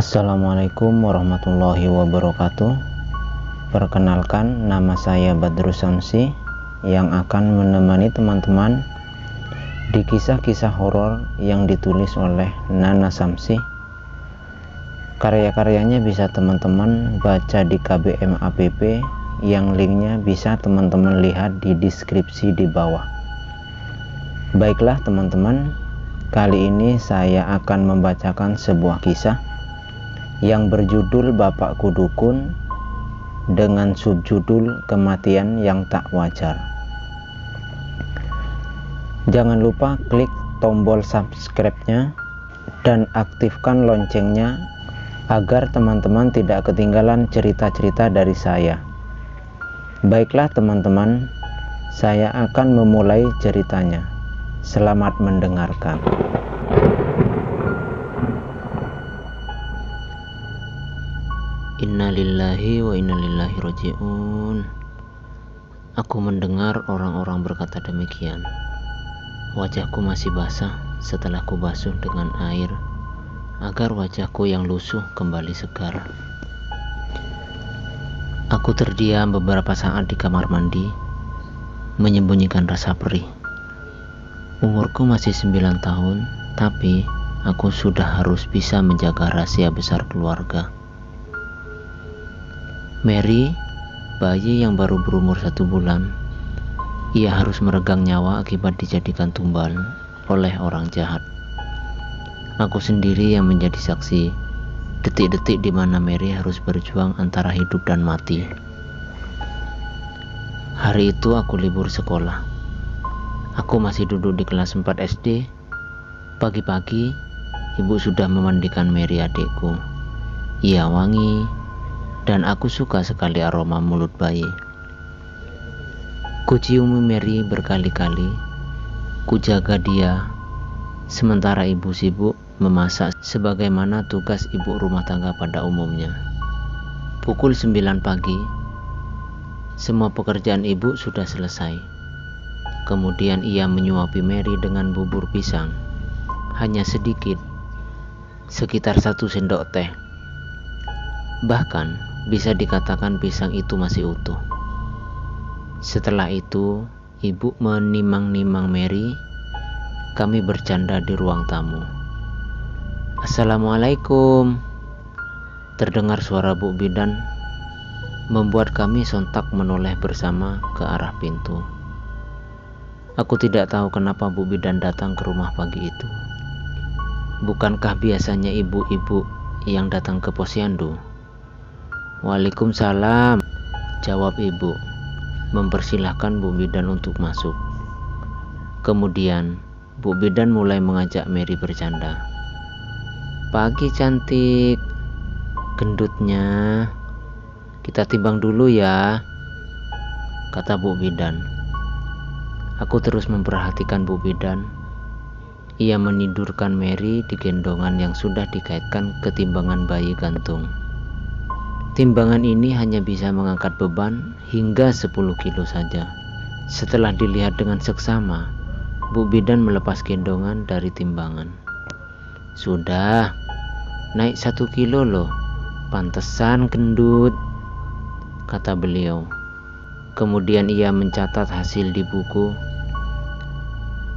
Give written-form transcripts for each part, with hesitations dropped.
Assalamualaikum warahmatullahi wabarakatuh. Perkenalkan, nama saya Badrus Samsi yang akan menemani teman-teman di kisah-kisah horor yang ditulis oleh Nana Samsi. Karya-karyanya bisa teman-teman baca di KBM App yang linknya bisa teman-teman lihat di deskripsi di bawah. Baiklah teman-teman, kali ini saya akan membacakan sebuah kisah yang berjudul Bapakku Dukun dengan subjudul Kematian yang Tak Wajar. Jangan lupa klik tombol subscribe-nya dan aktifkan loncengnya agar teman-teman tidak ketinggalan cerita-cerita dari saya. Baiklah teman-teman, saya akan memulai ceritanya. Selamat mendengarkan. Innalillahi wa innalillahi raji'un. Aku mendengar orang-orang berkata demikian. Wajahku masih basah setelah ku basuh dengan air agar wajahku yang lusuh kembali segar. Aku terdiam beberapa saat di kamar mandi, menyembunyikan rasa perih. Umurku masih 9 tahun, tapi aku sudah harus bisa menjaga rahasia besar keluarga. Mary, bayi yang baru berumur 1 bulan, ia harus meregang nyawa akibat dijadikan tumbal oleh orang jahat. Aku sendiri yang menjadi saksi detik-detik di mana Mary harus berjuang antara hidup dan mati. Hari itu aku libur sekolah. Aku masih duduk di kelas 4 SD. Pagi-pagi, ibu sudah memandikan Mary adikku. Ia wangi, dan aku suka sekali aroma mulut bayi. Ku ciumi Mary berkali-kali. Ku jaga dia, sementara ibu sibuk memasak sebagaimana tugas ibu rumah tangga pada umumnya. Pukul 9 pagi, semua pekerjaan ibu sudah selesai. Kemudian ia menyuapi Mary dengan bubur pisang. Hanya sedikit, sekitar 1 sendok teh. Bahkan bisa dikatakan pisang itu masih utuh. Setelah itu, ibu menimang-nimang Mary. Kami bercanda di ruang tamu. Assalamualaikum. Terdengar suara Bu Bidan, membuat kami sontak menoleh bersama ke arah pintu. Aku tidak tahu kenapa Bu Bidan datang ke rumah pagi itu. Bukankah biasanya ibu-ibu yang datang ke posyandu? Waalaikumsalam, jawab ibu, mempersilahkan Bu Bidan untuk masuk. Kemudian Bu Bidan mulai mengajak Mary bercanda. Pagi cantik, gendutnya, kita timbang dulu ya, kata Bu Bidan. Aku terus memperhatikan Bu Bidan. Ia menidurkan Mary di gendongan yang sudah dikaitkan ke timbangan bayi gantung. Timbangan ini hanya bisa mengangkat beban hingga 10 kilo saja. Setelah dilihat dengan seksama, Bu Bidan melepas gendongan dari timbangan. Sudah, naik 1 kilo loh, pantesan gendut, kata beliau. Kemudian ia mencatat hasil di buku.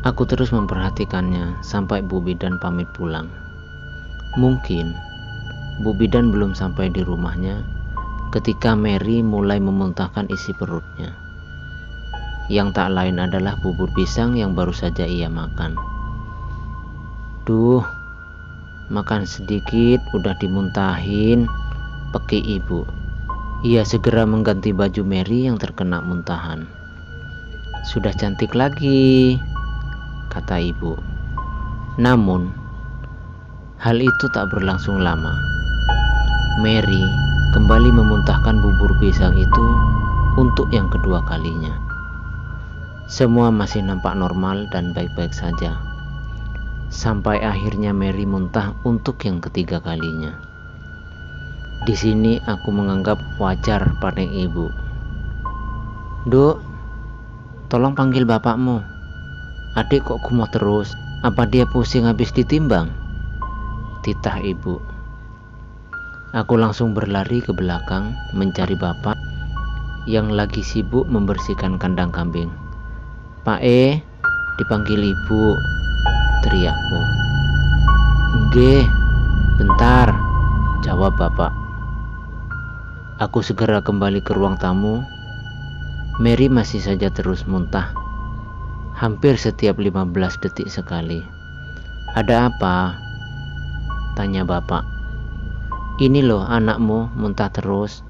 Aku terus memperhatikannya sampai Bu Bidan pamit pulang. Mungkin Bu Bidan belum sampai di rumahnya ketika Mary mulai memuntahkan isi perutnya. Yang tak lain adalah bubur pisang yang baru saja ia makan. Duh, makan sedikit udah dimuntahin, peki ibu. Ia segera mengganti baju Mary yang terkena muntahan. Sudah cantik lagi, kata ibu. Namun, hal itu tak berlangsung lama. Mary kembali memuntahkan bubur pisang itu untuk yang kedua kalinya. Semua masih nampak normal dan baik-baik saja. Sampai akhirnya Mary muntah untuk yang ketiga kalinya. Di sini aku menganggap wajar paling ibu. Duk, tolong panggil bapakmu. Adik kok kumoh terus? Apa dia pusing habis ditimbang? Titah ibu. Aku langsung berlari ke belakang mencari bapak yang lagi sibuk membersihkan kandang kambing. "Pak dipanggil ibu," teriakku. "Nggih, bentar," jawab bapak. Aku segera kembali ke ruang tamu. Mary masih saja terus muntah, hampir setiap 15 detik sekali. "Ada apa?" tanya bapak. "Ini loh anakmu muntah terus.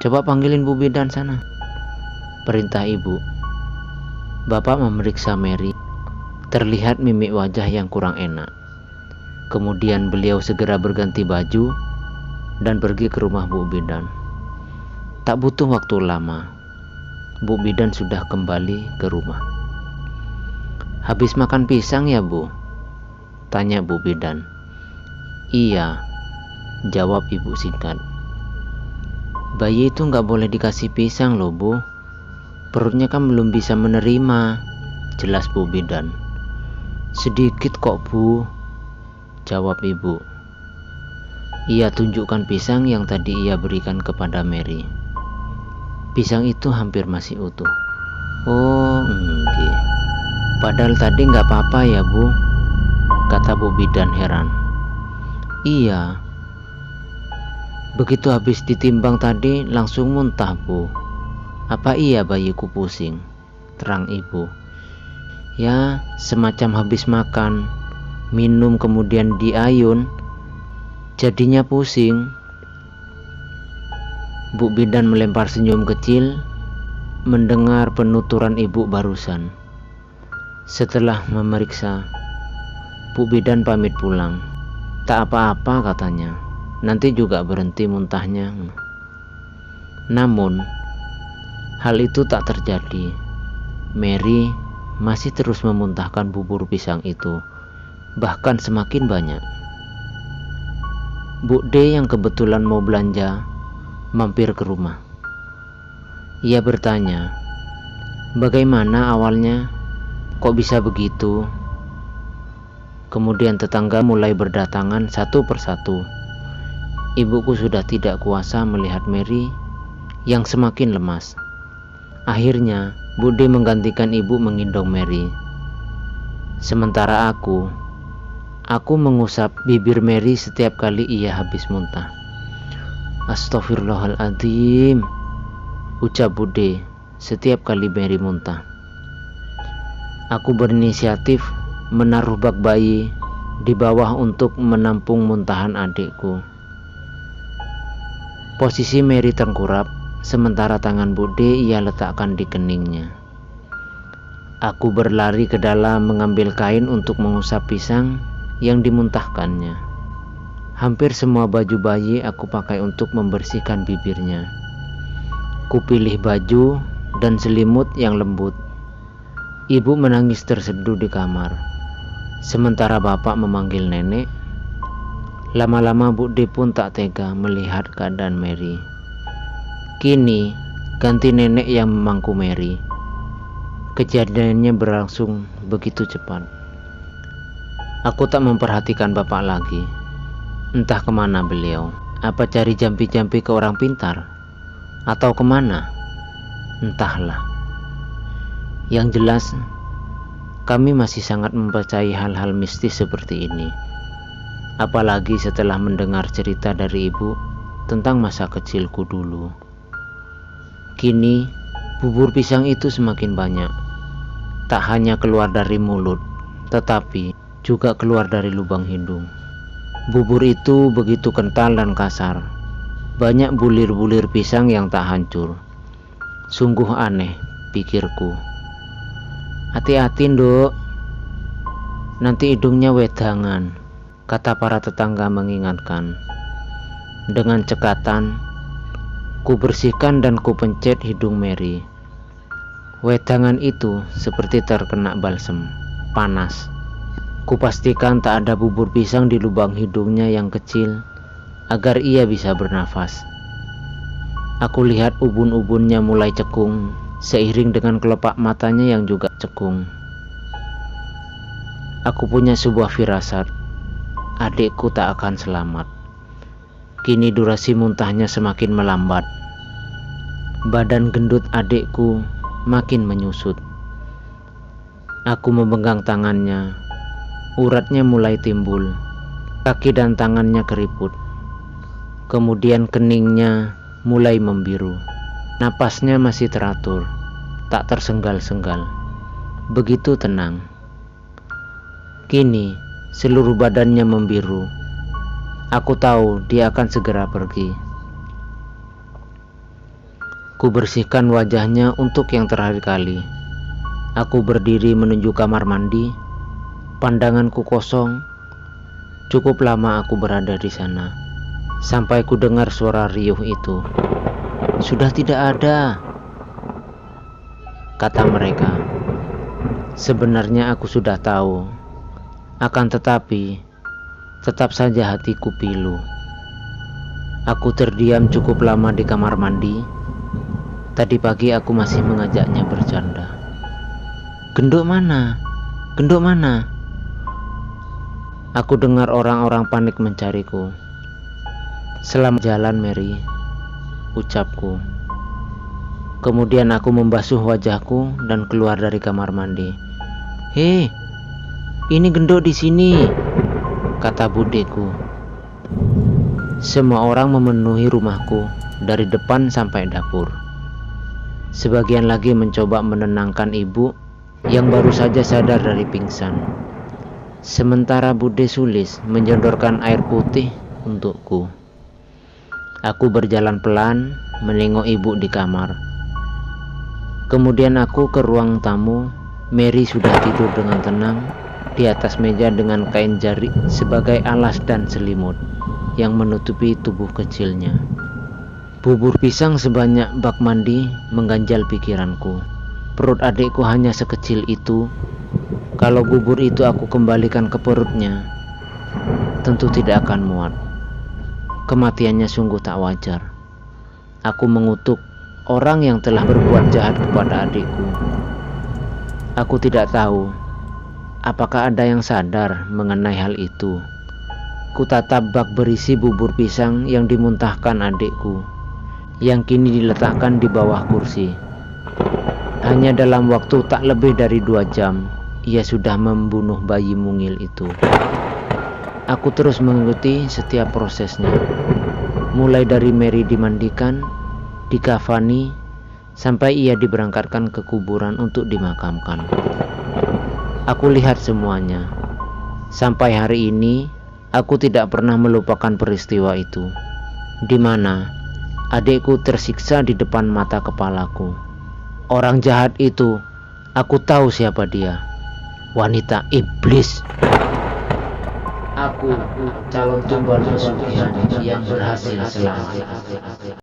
Coba panggilin Bu Bidan sana," perintah ibu. Bapak memeriksa Mary. Terlihat mimik wajah yang kurang enak. Kemudian beliau segera berganti baju dan pergi ke rumah Bu Bidan. Tak butuh waktu lama, Bu Bidan sudah kembali ke rumah. "Habis makan pisang ya, Bu?" tanya Bu Bidan. "Iya," jawab ibu singkat. "Bayi itu nggak boleh dikasih pisang loh, Bu. Perutnya kan belum bisa menerima," jelas Bu Bidan. "Sedikit kok, Bu," jawab ibu. Ia tunjukkan pisang yang tadi ia berikan kepada Mary. Pisang itu hampir masih utuh. "Oh, enggak. Padahal tadi nggak apa-apa ya, Bu," kata Bu Bidan heran. "Iya. Begitu habis ditimbang tadi langsung muntah, Bu. Apa iya bayiku pusing?" terang ibu. "Ya, semacam habis makan, minum kemudian diayun, jadinya pusing." Bu Bidan melempar senyum kecil mendengar penuturan ibu barusan. Setelah memeriksa, Bu Bidan pamit pulang. "Tak apa-apa," katanya, "nanti juga berhenti muntahnya." Namun hal itu tak terjadi. Mary masih terus memuntahkan bubur pisang itu, bahkan semakin banyak. Bu D yang kebetulan mau belanja mampir ke rumah. Ia bertanya, "Bagaimana awalnya? Kok bisa begitu?" Kemudian tetangga mulai berdatangan satu persatu. Ibuku sudah tidak kuasa melihat Mary yang semakin lemas. Akhirnya Bu D menggantikan ibu menggendong Mary. Sementara aku mengusap bibir Mary setiap kali ia habis muntah. "Astaghfirullahaladzim," ucap Bu D setiap kali Mary muntah. Aku berinisiatif menaruh bak bayi di bawah untuk menampung muntahan adikku. Posisi Mary tengkurap, sementara tangan Bu D ia letakkan di keningnya. Aku berlari ke dalam mengambil kain untuk mengusap pisang yang dimuntahkannya. Hampir semua baju bayi aku pakai untuk membersihkan bibirnya. Kupilih baju dan selimut yang lembut. Ibu menangis terseduh di kamar, sementara bapak memanggil nenek. Lama-lama Bu D pun tak tega melihat keadaan Mary. Kini ganti nenek yang memangku Mary. Kejadiannya berlangsung begitu cepat. Aku tak memperhatikan bapak lagi. Entah kemana beliau. Apa cari jampi-jampi ke orang pintar? Atau kemana? Entahlah. Yang jelas, kami masih sangat mempercayai hal-hal mistis seperti ini. Apalagi setelah mendengar cerita dari ibu tentang masa kecilku dulu. Kini, bubur pisang itu semakin banyak. Tak hanya keluar dari mulut, tetapi juga keluar dari lubang hidung. Bubur itu begitu kental dan kasar. Banyak bulir-bulir pisang yang tak hancur. Sungguh aneh, pikirku. "Hati-hati, Nduk. Nanti hidungnya wedangan," kata para tetangga mengingatkan. Dengan cekatan, ku bersihkan dan ku pencet hidung Mary. Wedangan itu seperti terkena balsem, panas. Kupastikan tak ada bubur pisang di lubang hidungnya yang kecil agar ia bisa bernafas. Aku lihat ubun-ubunnya mulai cekung seiring dengan kelopak matanya yang juga cekung. Aku punya sebuah firasat, adikku tak akan selamat. Kini durasi muntahnya semakin melambat. Badan gendut adikku makin menyusut. Aku memegang tangannya. Uratnya mulai timbul. Kaki dan tangannya keriput. Kemudian keningnya mulai membiru. Napasnya masih teratur, tak tersenggal-senggal. Begitu tenang. Kini seluruh badannya membiru. Aku tahu dia akan segera pergi. Ku bersihkan wajahnya untuk yang terakhir kali. Aku berdiri menuju kamar mandi. Pandanganku kosong. Cukup lama aku berada di sana, sampai ku dengar suara riuh itu. "Sudah tidak ada," kata mereka. Sebenarnya aku sudah tahu. Akan tetapi, tetap saja hatiku pilu. Aku terdiam cukup lama di kamar mandi. Tadi pagi aku masih mengajaknya bercanda. "Genduk mana? Genduk mana?" Aku dengar orang-orang panik mencariku. "Selamat jalan, Mary," ucapku. Kemudian aku membasuh wajahku dan keluar dari kamar mandi. "Hei, ini genduk di sini," kata budeku. Semua orang memenuhi rumahku dari depan sampai dapur. Sebagian lagi mencoba menenangkan ibu yang baru saja sadar dari pingsan. Sementara Bude Sulis menjodorkan air putih untukku. Aku berjalan pelan menengok ibu di kamar. Kemudian aku ke ruang tamu. Mary sudah tidur dengan tenang di atas meja dengan kain jarik sebagai alas dan selimut yang menutupi tubuh kecilnya. Bubur pisang sebanyak bak mandi mengganjal pikiranku. Perut adikku hanya sekecil itu. Kalau bubur itu aku kembalikan ke perutnya, tentu tidak akan muat. Kematiannya sungguh tak wajar. Aku mengutuk orang yang telah berbuat jahat kepada adikku. Aku tidak tahu apakah ada yang sadar mengenai hal itu. Kutatap bak berisi bubur pisang yang dimuntahkan adikku, yang kini diletakkan di bawah kursi. Hanya dalam waktu tak lebih dari 2 jam, ia sudah membunuh bayi mungil itu. Aku terus mengikuti setiap prosesnya, mulai dari Mary dimandikan, dikafani, sampai ia diberangkatkan ke kuburan untuk dimakamkan. Aku lihat semuanya. Sampai hari ini, aku tidak pernah melupakan peristiwa itu, di mana adikku tersiksa di depan mata kepalaku. Orang jahat itu, aku tahu siapa dia. Wanita iblis. Aku calon tumbal pesugihan yang berhasil selamat.